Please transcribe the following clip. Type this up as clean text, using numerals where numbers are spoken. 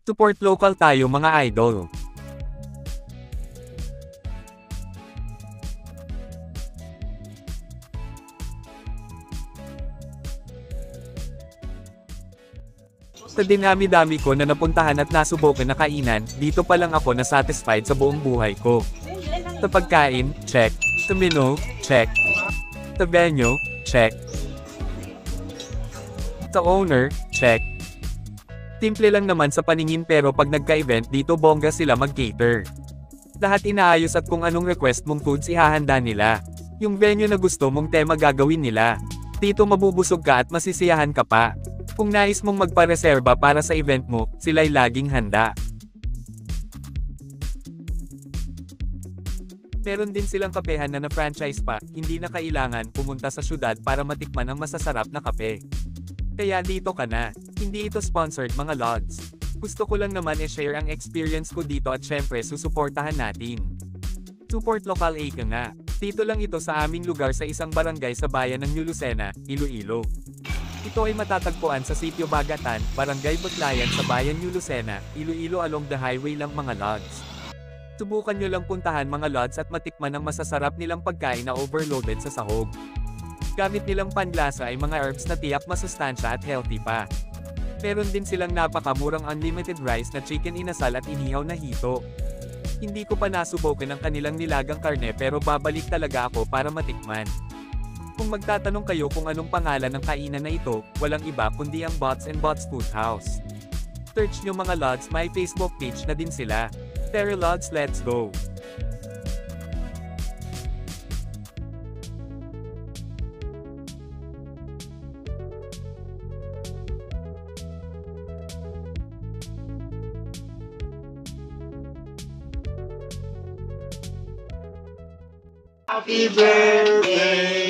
Support local tayo mga idol. Sa dinami-dami ko na napuntahan at nasubukan na kainan, dito pa lang ako na satisfied sa buong buhay ko. Sa pagkain, check. Sa menu, check. Sa venue, check. Sa owner, check. Simple lang naman sa paningin pero pag nagka-event dito bongga sila mag-cater. Lahat inaayos at kung anong request mong foods ihahanda nila. Yung venue na gusto mong tema gagawin nila. Dito mabubusog ka at masisiyahan ka pa. Kung nais mong magpareserba para sa event mo, sila'y laging handa. Meron din silang kapehan na na-franchise pa, hindi na kailangan pumunta sa syudad para matikman ang masasarap na kape. Kaya dito ka na. Hindi ito sponsored mga lods. Gusto ko lang naman i-share ang experience ko dito at syempre susuportahan natin. Support local ka nga. Dito lang ito sa aming lugar sa isang barangay sa bayan ng New Lucena, Iloilo. Ito ay matatagpuan sa Sitio Bagatan, Barangay Butlayan sa bayan New Lucena, Iloilo along the highway lang mga lods. Subukan nyo lang puntahan mga lods at matikman ang masasarap nilang pagkain na overloaded sa sahog. Gamit nilang panlasa ay mga herbs na tiyak masustansya at healthy pa. Meron din silang napakamurang unlimited rice na chicken inasal at inihaw na hito. Hindi ko pa nasubukan ang kanilang nilagang karne pero babalik talaga ako para matikman. Kung magtatanong kayo kung anong pangalan ng kainan na ito, walang iba kundi ang Bots and Bots Food House. Search nyo mga lods, may Facebook page na din sila. Tara lods, let's go! Happy birthday